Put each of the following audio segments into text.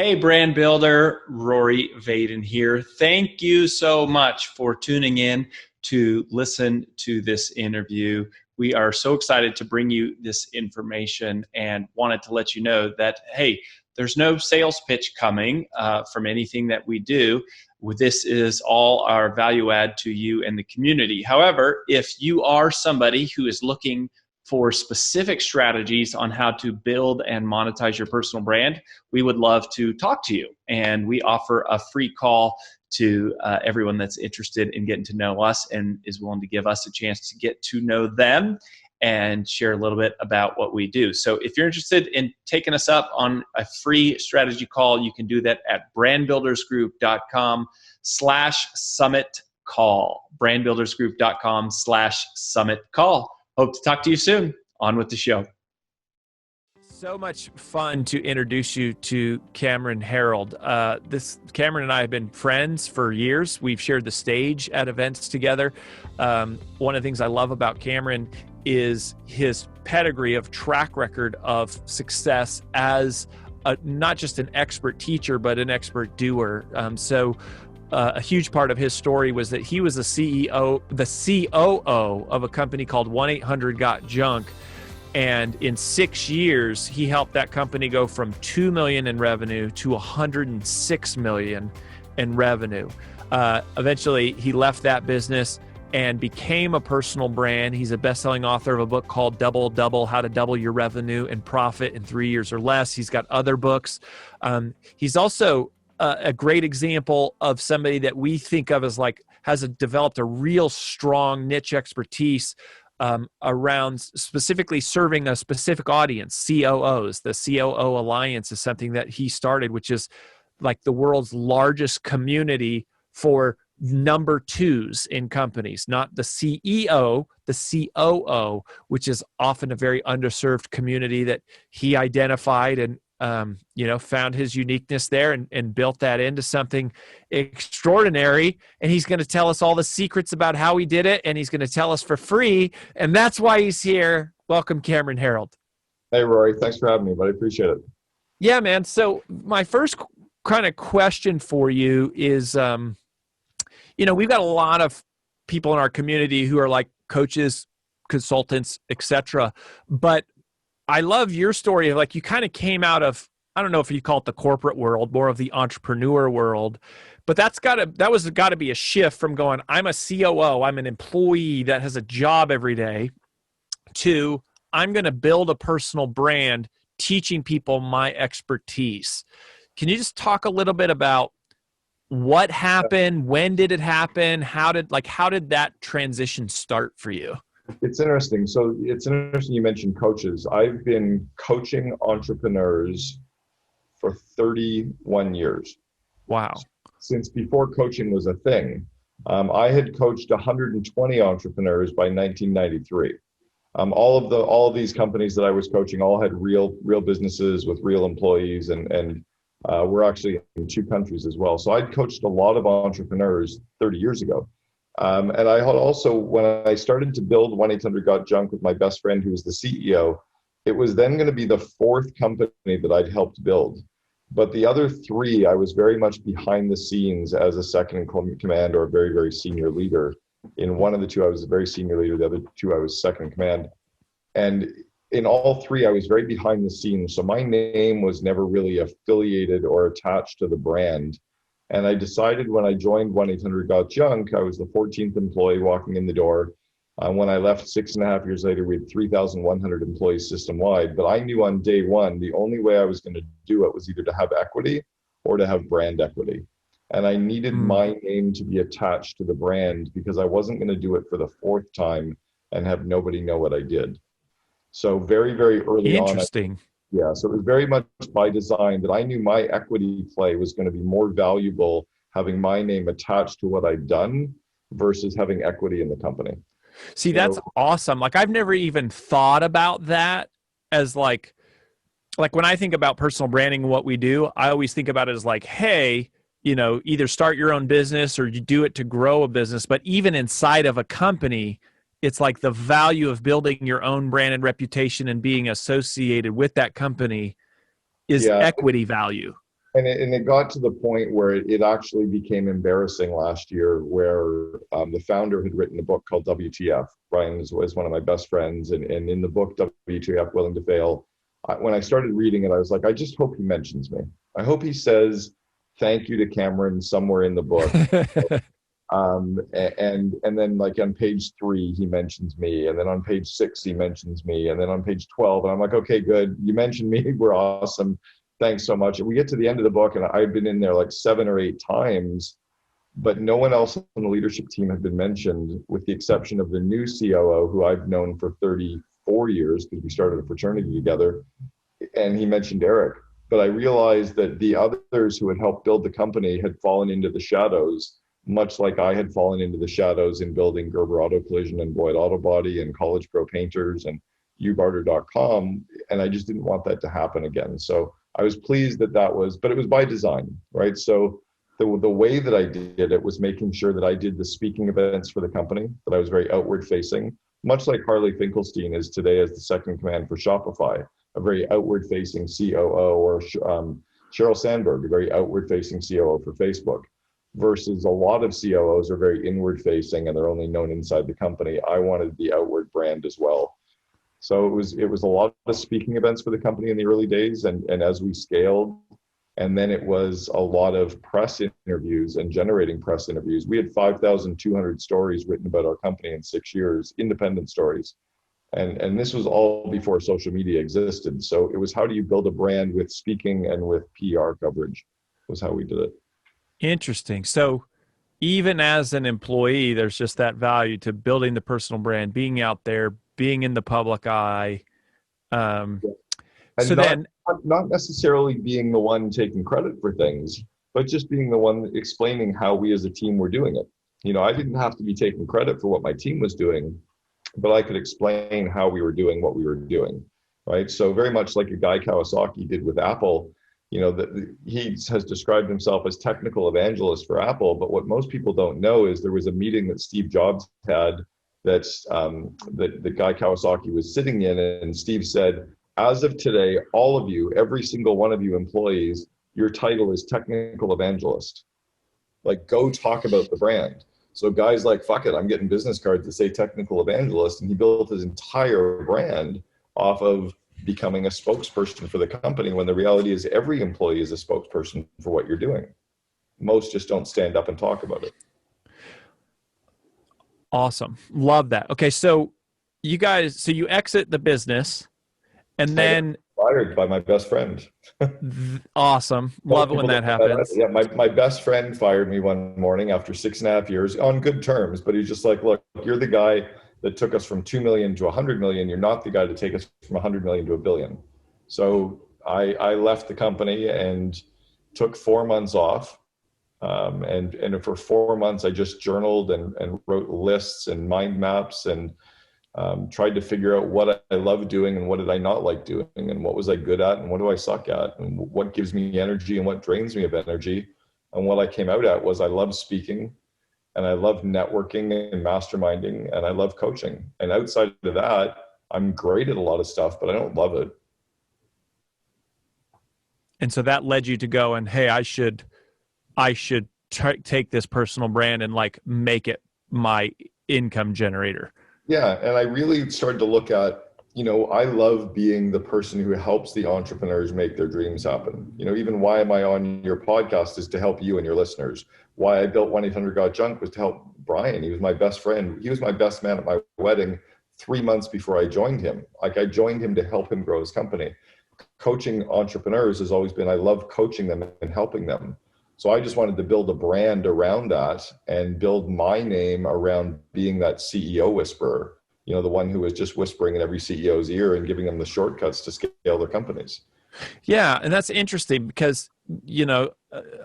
Hey, brand builder, Rory Vaden here. Thank you so much for tuning in to listen to this interview. We are so excited to bring you this information and wanted to let you know that, hey, there's no sales pitch coming from anything that we do. This is all our value add to you and the community. However, if you are somebody who is looking for specific strategies on how to build and monetize your personal brand, we would love to talk to you. And we offer a free call to everyone that's interested in getting to know us and is willing to give us a chance to get to know them and share a little bit about what we do. So if you're interested in taking us up on a free strategy call, you can do that at brandbuildersgroup.com/summit call. brandbuildersgroup.com/summit call. Hope to talk to you soon. On with the show. So much fun to introduce you to Cameron Herold. Cameron and I have been friends for years. We've shared the stage at events together. One of the things I love about Cameron is his pedigree of track record of success as not just an expert teacher, but an expert doer. A huge part of his story was that he was the COO of a company called 1-800-GOT-JUNK. And in 6 years, he helped that company go from $2 million in revenue to $106 million in revenue. Eventually, he left that business and became a personal brand. He's a best-selling author of a book called Double Double, How to Double Your Revenue and Profit in 3 years or Less. He's got other books. He's also a great example of somebody that we think of as like has developed a real strong niche expertise around specifically serving a specific audience, COOs. The COO Alliance is something that he started, which is like the world's largest community for number twos in companies, not the CEO, the COO, which is often a very underserved community that he identified and found his uniqueness there and built that into something extraordinary. And he's going to tell us all the secrets about how he did it, and he's going to tell us for free. And that's why he's here. Welcome, Cameron Herold. Hey, Rory. Thanks for having me, but I appreciate it. Yeah, man. So my first kind of question for you is, we've got a lot of people in our community who are like coaches, consultants, etc. But I love your story of like you kind of came out of, I don't know if you call it the corporate world, more of the entrepreneur world, but that was got to be a shift from going, I'm a COO, I'm an employee that has a job every day, to I'm going to build a personal brand teaching people my expertise. Can you just talk a little bit about what happened? When did it happen? How did that transition start for you? It's interesting. So it's interesting you mentioned coaches. I've been coaching entrepreneurs for 31 years. Wow. Since before coaching was a thing. I had coached 120 entrepreneurs by 1993. All of these companies that I was coaching all had real businesses with real employees, and we're actually in 2 countries as well. So I'd coached a lot of entrepreneurs 30 years ago. And I had also, when I started to build 1-800-GOT-JUNK with my best friend who was the CEO, it was then going to be the 4th company that I'd helped build. But the other 3, I was very much behind the scenes as a second in command or a very, very senior leader. In one of the 2, I was a very senior leader. The other 2, I was second in command. And in all 3, I was very behind the scenes. So my name was never really affiliated or attached to the brand. And I decided when I joined 1-800-GOT-JUNK, I was the 14th employee walking in the door. When I left 6.5 years later, we had 3,100 employees system-wide. But I knew on day one, the only way I was going to do it was either to have equity or to have brand equity. And I needed my name to be attached to the brand because I wasn't going to do it for the 4th time and have nobody know what I did. So very, very early on. Interesting. Yeah, so it was very much by design that I knew my equity play was going to be more valuable having my name attached to what I'd done versus having equity in the company. See, that's awesome. Like I've never even thought about that as like when I think about personal branding and what we do, I always think about it as like, hey, either start your own business or you do it to grow a business. But even inside of a company, it's like the value of building your own brand and reputation and being associated with that company is equity value. And it got to the point where it actually became embarrassing last year, where the founder had written a book called WTF. Brian was one of my best friends, and in the book WTF, Willing to Fail, when I started reading it, I was like, I just hope he mentions me. I hope he says thank you to Cameron somewhere in the book. And then like on page 3 he mentions me, and then on page 6 he mentions me, and then on page 12, and I'm like, okay, good, you mentioned me, we're awesome, thanks so much. And we get to the end of the book, and I've been in there like 7 or 8 times, but no one else on the leadership team had been mentioned, with the exception of the new COO, who I've known for 34 years because we started a fraternity together, and he mentioned Eric. But I realized that the others who had helped build the company had fallen into the shadows, much like I had fallen into the shadows in building Gerber Auto Collision and Boyd Auto Body and College Pro Painters and ubarter.com. And I just didn't want that to happen again. So I was pleased that was, but it was by design, right? So the way that I did it was making sure that I did the speaking events for the company, that I was very outward facing, much like Harley Finkelstein is today as the second command for Shopify, a very outward facing COO, or Sheryl Sandberg, a very outward facing COO for Facebook. Versus a lot of COOs are very inward facing and they're only known inside the company. I wanted the outward brand as well. So it was a lot of speaking events for the company in the early days, and as we scaled, and then it was a lot of press interviews and generating press interviews. We had 5,200 stories written about our company in 6 years, independent stories. And this was all before social media existed. So it was, how do you build a brand with speaking and with PR coverage, was how we did it. Interesting. So even as an employee, there's just that value to building the personal brand, being out there, being in the public eye. And so not necessarily being the one taking credit for things, but just being the one explaining how we as a team were doing it. You know, I didn't have to be taking credit for what my team was doing, but I could explain how we were doing what we were doing, right? So very much like a Guy Kawasaki did with Apple. You know, that he has described himself as technical evangelist for Apple, but what most people don't know is there was a meeting that Steve Jobs had that Guy Kawasaki was sitting in, and Steve said, as of today, all of you, every single one of you employees, your title is technical evangelist. Like, go talk about the brand. So Guy's like, fuck it, I'm getting business cards that say technical evangelist, and he built his entire brand off of becoming a spokesperson for the company, when the reality is every employee is a spokesperson for what you're doing. Most just don't stand up and talk about it. Awesome. Love that. Okay. So you exit the business, and then fired by my best friend. Awesome. Love it when that happens. Yeah. My best friend fired me one morning after 6.5 years on good terms, but he's just like, look, you're the guy that took us from 2 million to 100 million. You're not the guy to take us from 100 million to 1 billion. So I left the company and took 4 months off. And for 4 months, I just journaled and wrote lists and mind maps, and tried to figure out what I love doing and what did I not like doing, and what was I good at and what do I suck at, and what gives me energy and what drains me of energy. And what I came out at was I love speaking, and I love networking and masterminding, and I love coaching. And outside of that, I'm great at a lot of stuff, but I don't love it. And so that led you to go and, hey, I should take this personal brand and like make it my income generator. Yeah. And I really started to look at, you know, I love being the person who helps the entrepreneurs make their dreams happen. You know, even why am I on your podcast is to help you and your listeners. Why I built 1-800-GOT-JUNK was to help Brian. He was my best friend. He was my best man at my wedding 3 months before I joined him. Like, I joined him to help him grow his company. Coaching entrepreneurs has always been, I love coaching them and helping them. So I just wanted to build a brand around that and build my name around being that CEO whisperer, you know, the one who is just whispering in every CEO's ear and giving them the shortcuts to scale their companies. Yeah. And that's interesting because, you know,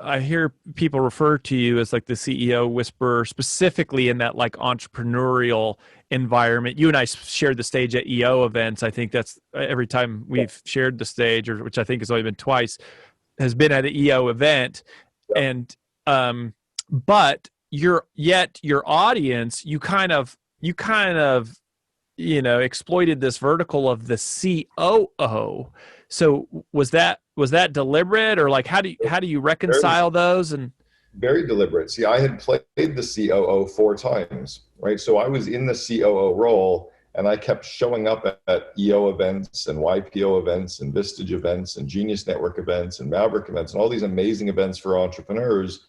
I hear people refer to you as like the CEO whisperer, specifically in that like entrepreneurial environment. You and I shared the stage at EO events. I think that's every time we've shared the stage, or which I think has only been twice, has been at an EO event. And but your audience, you kind of exploited this vertical of the COO. So was that deliberate, or like how do you Very, reconcile those? And very deliberate. See, I had played the COO 4 times, right? So I was in the COO role, and I kept showing up at EO events and YPO events and Vistage events and Genius Network events and Maverick events and all these amazing events for entrepreneurs,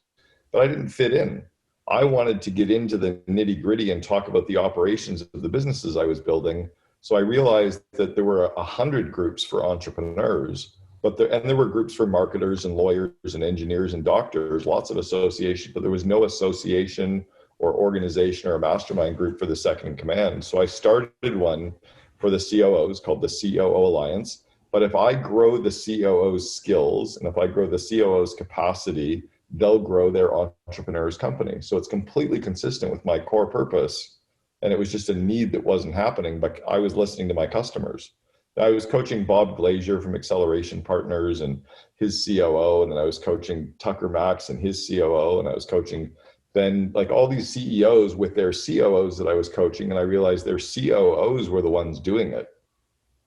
but I didn't fit in. I wanted to get into the nitty gritty and talk about the operations of the businesses I was building. So I realized that there were 100 groups for entrepreneurs, and there were groups for marketers and lawyers and engineers and doctors, lots of association, but there was no association or organization or a mastermind group for the second in command. So I started one for the COOs called the COO Alliance. But if I grow the COO's skills and if I grow the COO's capacity, they'll grow their entrepreneur's company. So it's completely consistent with my core purpose. And it was just a need that wasn't happening, but I was listening to my customers. I was coaching Bob Glazier from Acceleration Partners and his COO, and then I was coaching Tucker Max and his COO, and I was coaching then like all these CEOs with their COOs that I was coaching, and I realized their COOs were the ones doing it.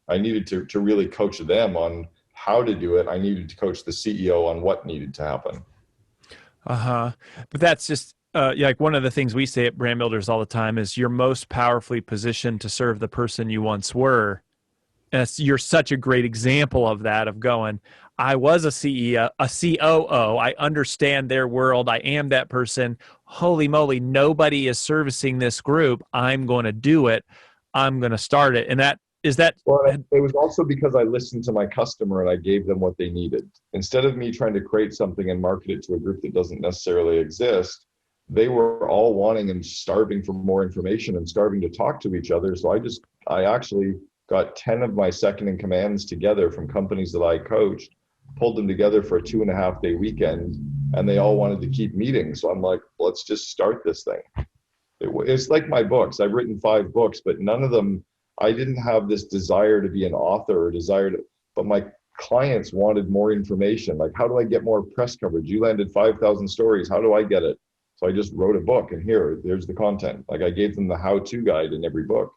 I needed to really coach them on how to do it. I needed to coach the CEO on what needed to happen. But that's just like one of the things we say at Brand Builders all the time is you're most powerfully positioned to serve the person you once were. And you're such a great example of that, of going, I was a CEO, a COO. I understand their world. I am that person. Holy moly, nobody is servicing this group. I'm going to do it. I'm going to start it. And that is that. Well, it was also because I listened to my customer and I gave them what they needed. Instead of me trying to create something and market it to a group that doesn't necessarily exist, they were all wanting and starving for more information and starving to talk to each other. So I actually got 10 of my second in commands together from companies that I coached, pulled them together for a 2.5-day weekend, and they all wanted to keep meeting. So I'm like, let's just start this thing. It's like my books. I've written 5 books, but none of them, I didn't have this desire to be an author or but my clients wanted more information. Like, how do I get more press coverage? You landed 5,000 stories. How do I get it? So I just wrote a book, and there's the content. Like, I gave them the how-to guide in every book.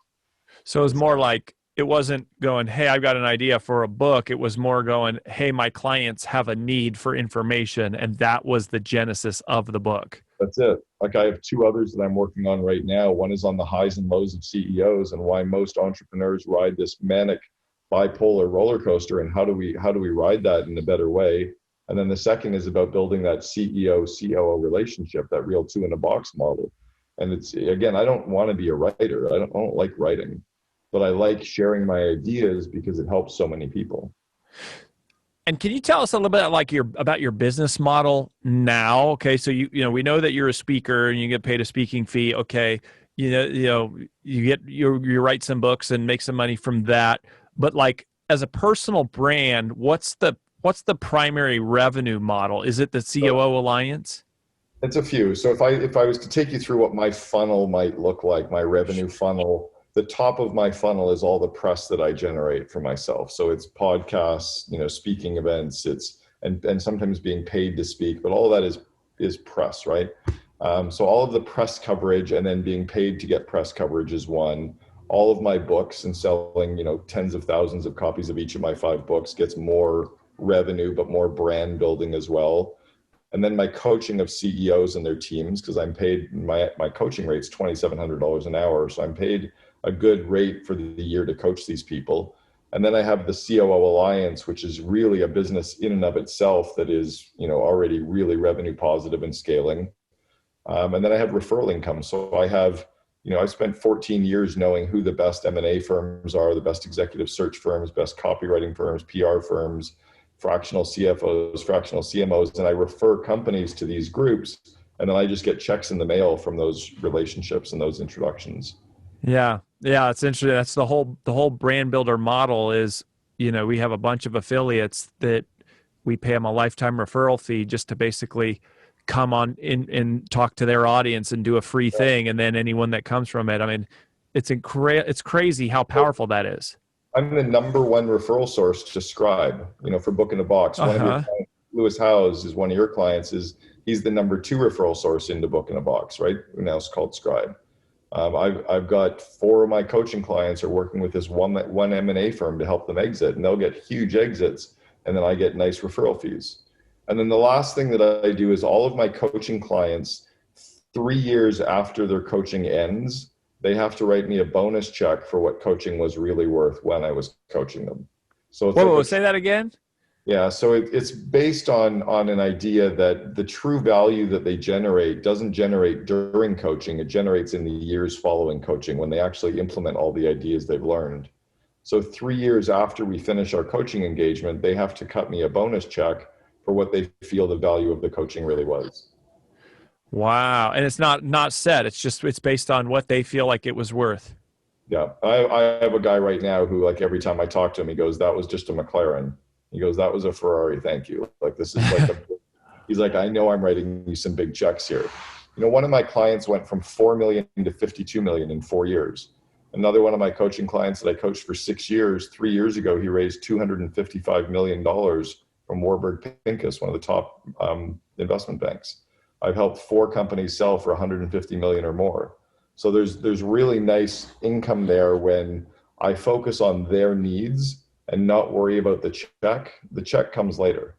So it was more like, it wasn't going, hey, I've got an idea for a book. It was more going, hey, my clients have a need for information. And that was the genesis of the book. That's it. Like, I have 2 others that I'm working on right now. One is on the highs and lows of CEOs and why most entrepreneurs ride this manic bipolar roller coaster, and how do we ride that in a better way. And then the second is about building that CEO COO relationship, that real 2 in a box model. And it's, again, I don't want to be a writer. I don't like writing, but I like sharing my ideas because it helps so many people. And can you tell us a little bit about your business model now? Okay, so we know that you're a speaker and you get paid a speaking fee. Okay, you write some books and make some money from that. But like, as a personal brand, what's the primary revenue model? Is it the COO Alliance? It's a few. So if I was to take you through what my funnel might look like, my revenue funnel, the top of my funnel is all the press that I generate for myself. So it's podcasts, speaking events, and sometimes being paid to speak, but all of that is press, right? So all of the press coverage and then being paid to get press coverage is one. All of my books and selling, tens of thousands of copies of each of my 5 books gets more revenue, but more brand building as well. And then my coaching of CEOs and their teams, because I'm paid, my coaching rate's $2,700 an hour. So I'm paid a good rate for the year to coach these people. And then I have the COO Alliance, which is really a business in and of itself that is, already really revenue positive and scaling. And then I have referral income. So I have, I've spent 14 years knowing who the best M&A firms are, the best executive search firms, best copywriting firms, PR firms, fractional CFOs, fractional CMOs, and I refer companies to these groups. And then I just get checks in the mail from those relationships and those introductions. Yeah, it's interesting. That's the whole brand builder model is, we have a bunch of affiliates that we pay them a lifetime referral fee just to basically come on in and talk to their audience and do a free thing. And then anyone that comes from it, I mean, it's crazy how powerful that is. I'm the number 1 referral source to Scribe, for Book in a Box. One of your clients, Lewis Howes, is one of your clients. He's the number 2 referral source into Book in a Box, right? Now it's called Scribe. I've got 4 of my coaching clients are working with this one M&A firm to help them exit, and they'll get huge exits, and then I get nice referral fees. And then the last thing that I do is all of my coaching clients, 3 years after their coaching ends, they have to write me a bonus check for what coaching was really worth when I was coaching them. So it's Whoa, say that again. yeah, so it's based on an idea that the true value that they generate doesn't generate during coaching, it generates in the years following coaching when they actually implement all the ideas they've learned. So 3 years after we finish our coaching engagement, they have to cut me a bonus check for what they feel the value of the coaching really was. Wow. And it's not set. It's based on what they feel like it was worth. Yeah, I have a guy right now who, like, every time I talk to him, he goes, "That was just a McLaren." He goes, "That was a Ferrari, thank you." Like, this is like he's like, "I know I'm writing you some big checks here." You know, one of my clients went from 4 million to 52 million in 4 years. Another one of my coaching clients that I coached for 6 years, 3 years ago, he raised $255 million from Warburg Pincus, one of the top investment banks. I've helped 4 companies sell for 150 million or more. So there's really nice income there when I focus on their needs and not worry about the check. The check comes later.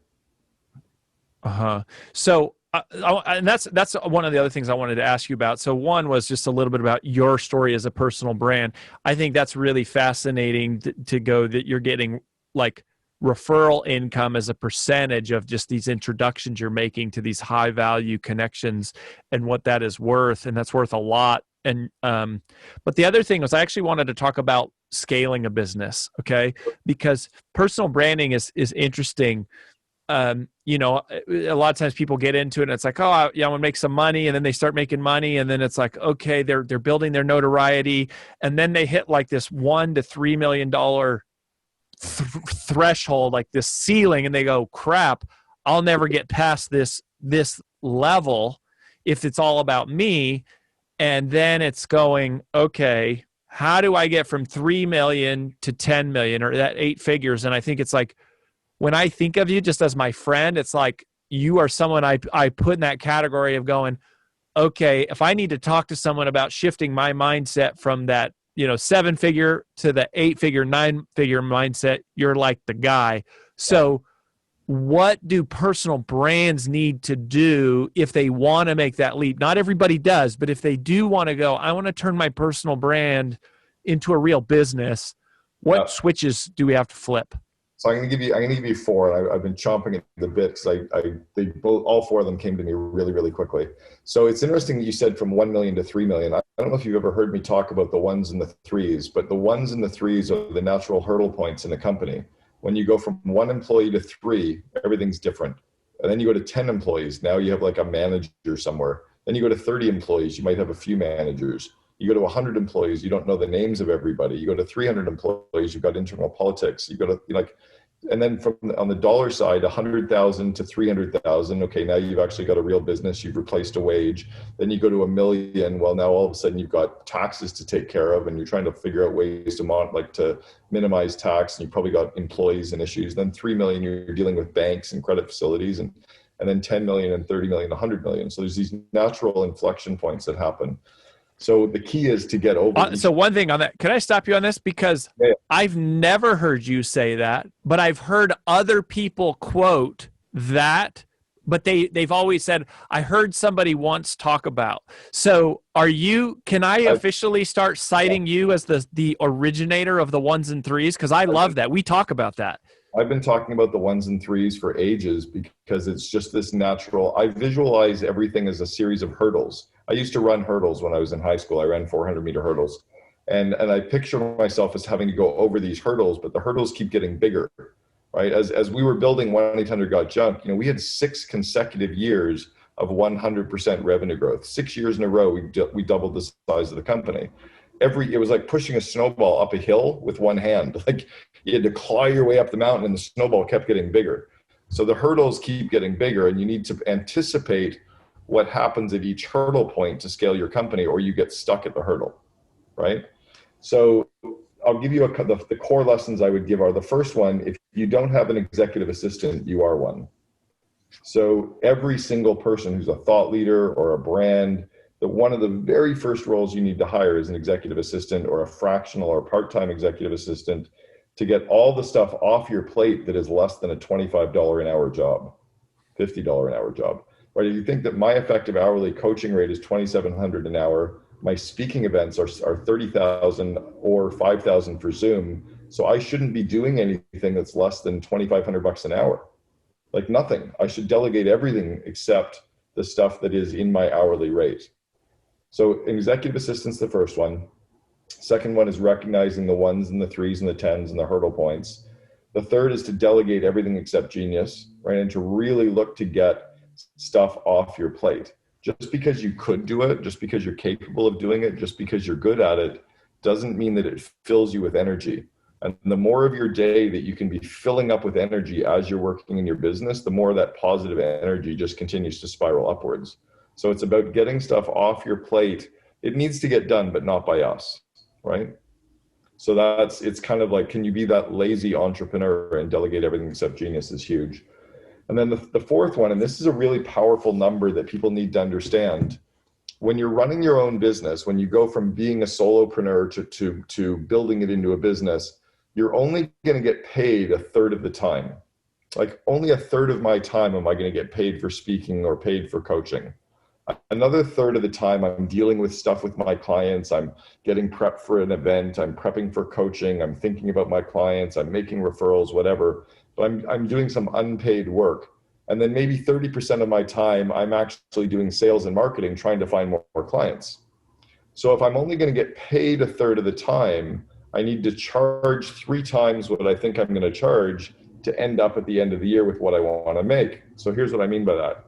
So, and that's one of the other things I wanted to ask you about. So one was just a little bit about your story as a personal brand. I think that's really fascinating to go that you're getting like referral income as a percentage of just these introductions you're making to these high value connections and what that is worth. And that's worth a lot. And, but the other thing was I actually wanted to talk about scaling a business. Okay. Because personal branding is interesting. You know, a lot of times people get into it and it's like, oh, yeah, I want to make some money. And then they start making money. And then it's like, okay, they're building their notoriety. And then they hit like this $1 to $3 million threshold, like this ceiling. And they go, crap, I'll never get past this level if it's all about me. And then it's going, okay, how do I get from 3 million to 10 million or that 8 figures? And I think it's like, when I think of you just as my friend, it's like you are someone I put in that category of going, okay, if I need to talk to someone about shifting my mindset from that, 7-figure to the 8-figure, 9-figure mindset, you're like the guy. So what do personal brands need to do if they want to make that leap? Not everybody does, but if they do want to go, I want to turn my personal brand into a real business, what switches do we have to flip? So I'm going to give you 4, and I've been chomping at the bit because all 4 of them came to me really, really quickly. So it's interesting that you said from 1 million to 3 million. I don't know if you've ever heard me talk about the 1s and the 3s, but the 1s and the 3s are the natural hurdle points in a company. When you go from 1 employee to 3, everything's different. And then you go to 10 employees. Now you have like a manager somewhere. Then you go to 30 employees. You might have a few managers. You go to 100 employees. You don't know the names of everybody. You go to 300 employees. You've got internal politics. You go to and then on the dollar side, 100,000 to 300,000. Okay, now you've actually got a real business. You've replaced a wage. Then you go to 1 million. Well, now all of a sudden you've got taxes to take care of, and you're trying to figure out ways to minimize tax. And you've probably got employees and issues. Then 3 million, you're dealing with banks and credit facilities, and then 10 million and 30 million, 100 million. So there's these natural inflection points that happen. So the key is to get over. So one thing on that, can I stop you on this? Because I've never heard you say that, but I've heard other people quote that, but they've always said, I heard somebody once talk about. So can I officially start citing you as the originator of the 1s and 3s? Because I love that. We talk about that. I've been talking about the 1s and 3s for ages because it's just this natural. I visualize everything as a series of hurdles. I used to run hurdles when I was in high school. I ran 400-meter hurdles. And I picture myself as having to go over these hurdles, but the hurdles keep getting bigger, right? As we were building 1-800-GOT-JUNK, we had 6 consecutive years of 100% revenue growth. 6 years in a row, we doubled the size of the company. It was like pushing a snowball up a hill with one hand. Like you had to claw your way up the mountain and the snowball kept getting bigger. So the hurdles keep getting bigger, and you need to anticipate what happens at each hurdle point to scale your company, or you get stuck at the hurdle, right? So I'll give you the core lessons I would give are: the first one, if you don't have an executive assistant, you are one. So every single person who's a thought leader or a brand, that one of the very first roles you need to hire is an executive assistant or a fractional or part-time executive assistant to get all the stuff off your plate that is less than a $25 an hour job, $50 an hour job. Right? If you think that my effective hourly coaching rate is $2,700 an hour, my speaking events are 30,000 or 5,000 for Zoom. So I shouldn't be doing anything that's less than $2,500 an hour. Like nothing. I should delegate everything except the stuff that is in my hourly rate. So executive assistant's the first one. Second one is recognizing the ones and the threes and the tens and the hurdle points. The third is to delegate everything except genius, right? And to really look to get stuff off your plate. Just because you could do it, just because you're capable of doing it, just because you're good at it, doesn't mean that it fills you with energy. And the more of your day that you can be filling up with energy as you're working in your business, the more that positive energy just continues to spiral upwards. So it's about getting stuff off your plate. It needs to get done, but not by us, right? So it's kind of like, can you be that lazy entrepreneur and delegate everything except genius is huge. And then the fourth one, and this is a really powerful number that people need to understand. When you're running your own business, when you go from being a solopreneur to building it into a business, you're only going to get paid a third of the time. Like only a third of my time am I going to get paid for speaking or paid for coaching. Another third of the time I'm dealing with stuff with my clients. I'm getting prepped for an event. I'm prepping for coaching. I'm thinking about my clients. I'm making referrals, whatever. But I'm doing some unpaid work. And then maybe 30% of my time, I'm actually doing sales and marketing, trying to find more clients. So if I'm only going to get paid a third of the time, I need to charge 3 times what I think I'm going to charge to end up at the end of the year with what I want to make. So here's what I mean by that.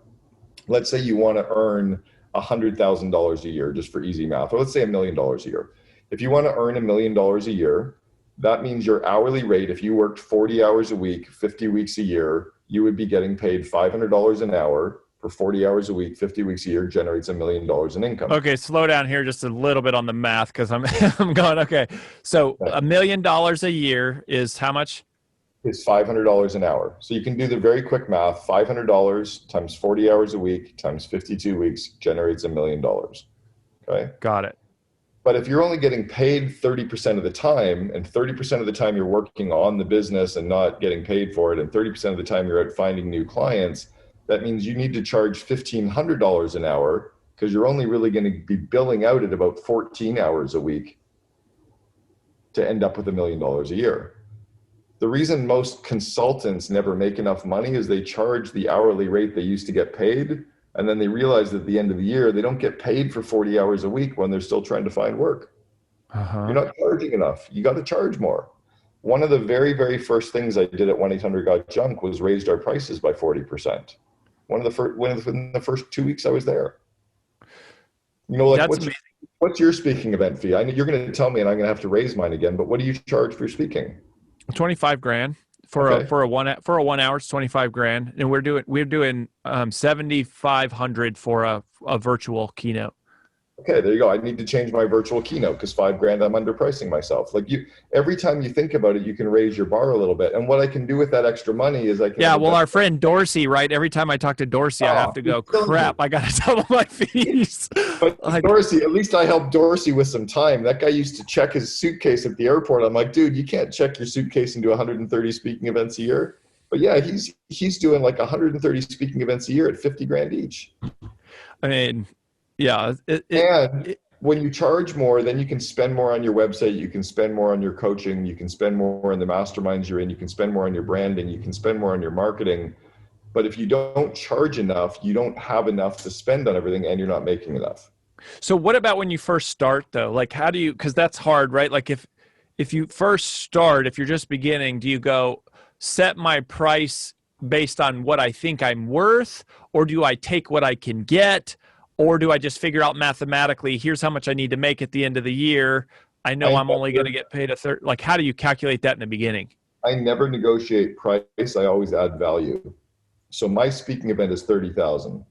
Let's say you want to earn $100,000 a year, just for easy math, or let's say $1 million a year. If you want to earn $1 million a year, that means your hourly rate, if you worked 40 hours a week, 50 weeks a year, you would be getting paid $500 an hour for 40 hours a week, 50 weeks a year, generates $1 million in income. Okay, slow down here just a little bit on the math because I'm I'm going, okay. So $1 million a year is how much? Is $500 an hour. So you can do the very quick math. $500 times 40 hours a week times 52 weeks generates $1 million. Okay. Got it. But if you're only getting paid 30% of the time, and 30% of the time you're working on the business and not getting paid for it, and 30% of the time you're out finding new clients, that means you need to charge $1,500 an hour because you're only really going to be billing out at about 14 hours a week to end up with $1 million a year. The reason most consultants never make enough money is they charge the hourly rate they used to get paid, and then they realize that at the end of the year, they don't get paid for 40 hours a week when they're still trying to find work. You're not charging enough. You got to charge more. One of the very, very first things I did at 1-800-GOT-JUNK was raised our prices by 40%. Within the first 2 weeks I was there. You know, like what's your speaking event fee? I know you're going to tell me, and I'm going to have to raise mine again. But what do you charge for speaking? $25,000 for a 1 hour. It's $25,000, and we're doing 7,500 for a virtual keynote. Okay, there you go. I need to change my virtual keynote because $5,000 I'm underpricing myself. Like every time you think about it, you can raise your bar a little bit. And what I can do with that extra money is I can. Yeah, well, our friend Dorsey, right? Every time I talk to Dorsey, I have to go, crap, I got to double my fees. But Dorsey, at least I helped Dorsey with some time. That guy used to check his suitcase at the airport. I'm like, dude, you can't check your suitcase and do 130 speaking events a year. But yeah, he's doing like 130 speaking events a year at $50,000 each. I mean, yeah. When you charge more, then you can spend more on your website. You can spend more on your coaching. You can spend more in the masterminds you're in. You can spend more on your branding. You can spend more on your marketing. But if you don't charge enough, you don't have enough to spend on everything, and you're not making enough. So what about when you first start, though? Like, how do you, because that's hard, right? Like if you first start, if you're just beginning, do you go set my price based on what I think I'm worth, or do I take what I can get? Or do I just figure out mathematically, here's how much I need to make at the end of the year? I know I'm only going to get paid a third. Like, how do you calculate that in the beginning? I never negotiate price. I always add value. So my speaking event is $30,000.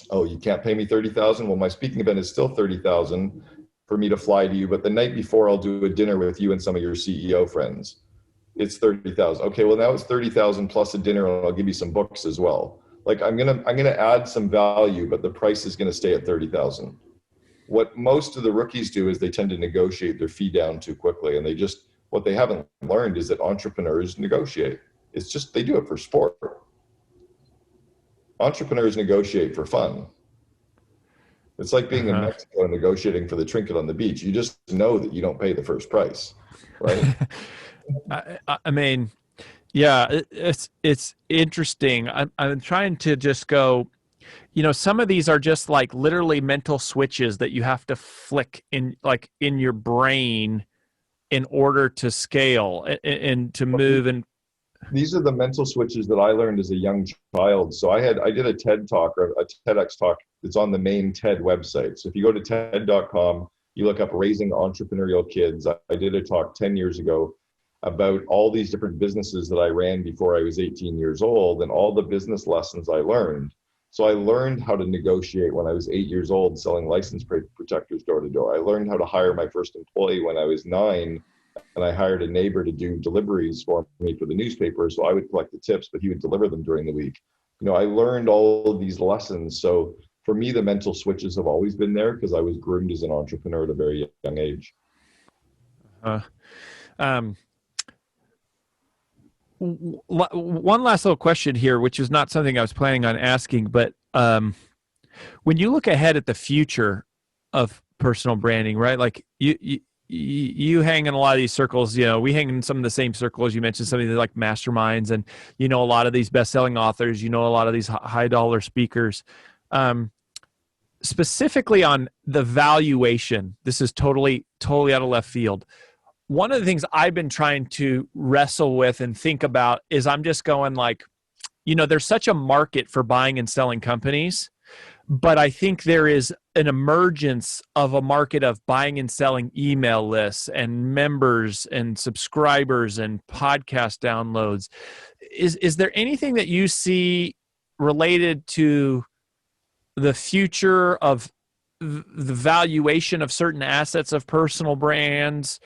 Oh, you can't pay me $30,000? Well, my speaking event is still $30,000 for me to fly to you. But the night before, I'll do a dinner with you and some of your CEO friends. It's $30,000. Okay, well, now it's $30,000 plus a dinner, and I'll give you some books as well. Like I'm gonna add some value, but the price is gonna stay at $30,000. what most of the rookies do is they tend to negotiate their fee down too quickly. And what they haven't learned is that entrepreneurs negotiate. It's just, they do it for sport. Entrepreneurs negotiate for fun. It's like being in Mexico and negotiating for the trinket on the beach. You just know that you don't pay the first price, right? I mean, yeah, it's interesting. I'm trying to just go, some of these are just like literally mental switches that you have to flick in your brain in order to scale and to move. And these are the mental switches that I learned as a young child. So I did a TED talk or a TEDx talk that's on the main TED website. So if you go to TED.com, you look up raising entrepreneurial kids. I did a talk 10 years ago about all these different businesses that I ran before I was 18 years old and all the business lessons I learned. So I learned how to negotiate when I was 8 years old, selling license plate protectors door to door. I learned how to hire my first employee when I was 9, and I hired a neighbor to do deliveries for me for the newspaper. So I would collect the tips, but he would deliver them during the week. I learned all of these lessons. So for me, the mental switches have always been there because I was groomed as an entrepreneur at a very young age. One last little question here, which is not something I was planning on asking, but when you look ahead at the future of personal branding, right? Like you hang in a lot of these circles, we hang in some of the same circles. You mentioned some of the like masterminds and, a lot of these best-selling authors, a lot of these high dollar speakers, specifically on the valuation. This is totally out of left field. One of the things I've been trying to wrestle with and think about is I'm just going like, there's such a market for buying and selling companies, but I think there is an emergence of a market of buying and selling email lists and members and subscribers and podcast downloads. Is there anything that you see related to the future of the valuation of certain assets of personal brands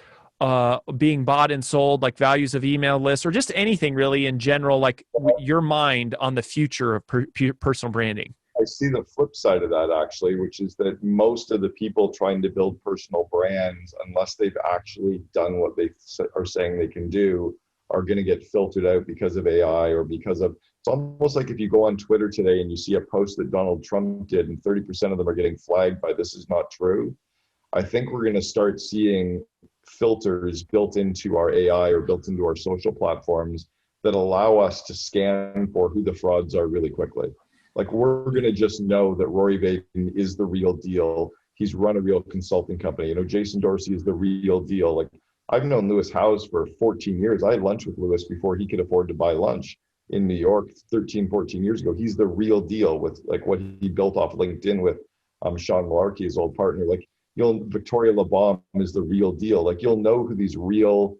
being bought and sold, like values of email lists, or just anything really in general, like your mind on the future of personal branding? I see the flip side of that actually, which is that most of the people trying to build personal brands, unless they've actually done what they are saying they can do, are going to get filtered out because of AI or because of, it's almost like if you go on Twitter today and you see a post that Donald Trump did and 30% of them are getting flagged by "this is not true." I think we're going to start seeing filters built into our AI or built into our social platforms that allow us to scan for who the frauds are really quickly. Like we're going to just know that Rory Vaden is the real deal. He's run a real consulting company. Jason Dorsey is the real deal. Like I've known Lewis Howes for 14 years. I had lunch with Lewis before he could afford to buy lunch in New York 13, 14 years ago. He's the real deal with like what he built off LinkedIn with Sean Malarkey, his old partner. Like Victoria LeBomb is the real deal. Like you'll know who these real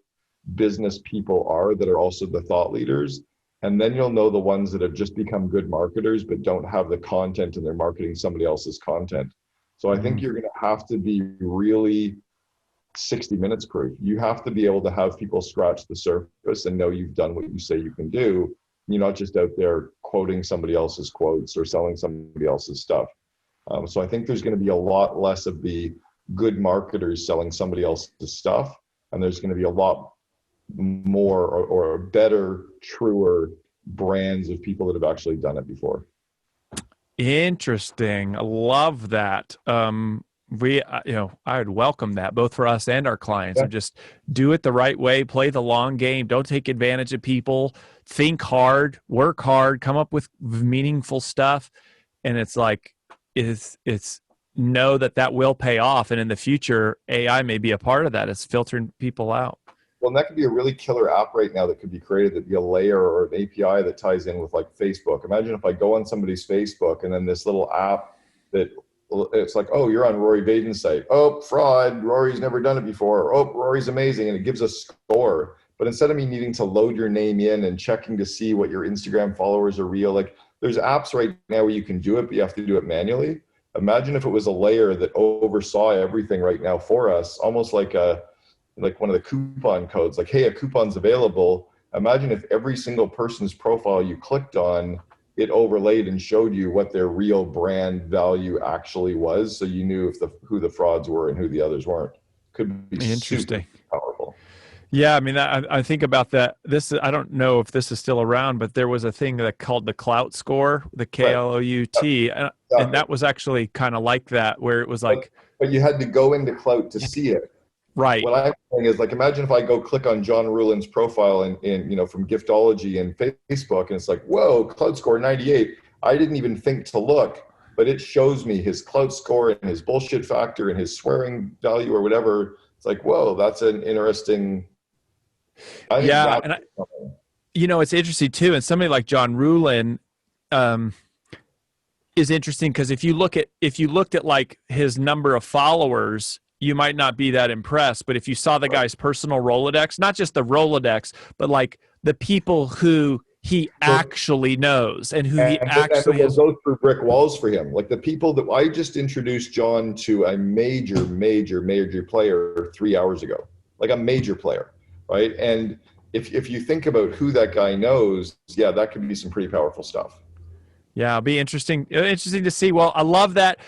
business people are that are also the thought leaders. And then you'll know the ones that have just become good marketers, but don't have the content and they're marketing somebody else's content. So I think you're going to have to be really 60 minutes proof. You have to be able to have people scratch the surface and know you've done what you say you can do. You're not just out there quoting somebody else's quotes or selling somebody else's stuff. So I think there's going to be a lot less of the good marketers selling somebody else's stuff. And there's going to be a lot more or better, truer brands of people that have actually done it before. Interesting. I love that. I would welcome that both for us and our clients. Yeah. So just do it the right way, play the long game. Don't take advantage of people, think hard, work hard, come up with meaningful stuff. And it's like, it's know that will pay off. And in the future, AI may be a part of that. It's filtering people out. Well, and that could be a really killer app right now that could be created, that'd be a layer or an API that ties in with like Facebook. Imagine if I go on somebody's Facebook and then this little app that it's like, oh, you're on Rory Vaden's site. Oh, fraud. Rory's never done it before. Oh, Rory's amazing. And it gives a score. But instead of me needing to load your name in and checking to see what your Instagram followers are real, like there's apps right now where you can do it, but you have to do it manually. Imagine if it was a layer that oversaw everything right now for us, almost like one of the coupon codes, like, hey, a coupon's available. Imagine if every single person's profile you clicked on, it overlaid and showed you what their real brand value actually was, so you knew who the frauds were and who the others weren't. Could be Interesting. super powerful. Yeah, I mean, I think about that. I don't know if this is still around, but there was a thing that called the Clout Score, the KLOUT, Right. and that was actually kind of like that, where it was like, but you had to go into Clout to see it. right. What I'm saying is, like, imagine if I go click on John Rulin's profile in from Giftology and Facebook, and it's like, whoa, Clout Score 98. I didn't even think to look, but it shows me his Clout Score and his bullshit factor and his swearing value or whatever. It's like, whoa, that's an interesting. Yeah, and it's interesting too. And somebody like John Rulin is interesting because if you looked at like his number of followers, you might not be that impressed. But if you saw the guy's personal Rolodex, not just the Rolodex, but like the people who he actually knows and who he actually is. Go through brick walls for him. Like the people that I just introduced John to a major player 3 hours ago, like a major player, right? And if you think about who that guy knows, yeah, that could be some pretty powerful stuff. Yeah, it'll be interesting to see. Well, I love that.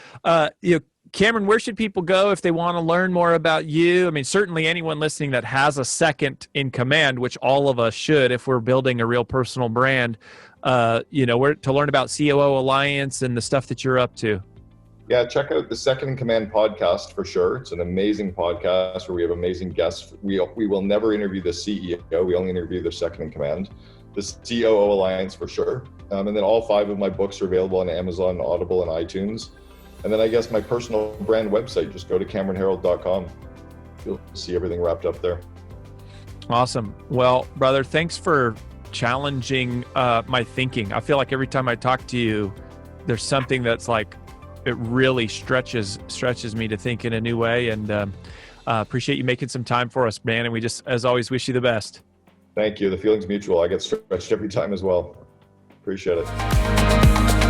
Cameron, where should people go if they want to learn more about you? I mean, certainly anyone listening that has a second in command, which all of us should if we're building a real personal brand, where to learn about COO Alliance and the stuff that you're up to. Yeah, check out the Second in Command podcast for sure. It's an amazing podcast where we have amazing guests. We will never interview the CEO. We only interview the second in command. The COO Alliance for sure. And then all 5 of my books are available on Amazon, Audible, and iTunes. And then I guess my personal brand website, just go to CameronHerold.com. You'll see everything wrapped up there. Awesome. Well, brother, thanks for challenging my thinking. I feel like every time I talk to you, there's something that's like, it really stretches me to think in a new way. And appreciate you making some time for us, man. And we just, as always, wish you the best. Thank you. The feeling's mutual. I get stretched every time as well. Appreciate it.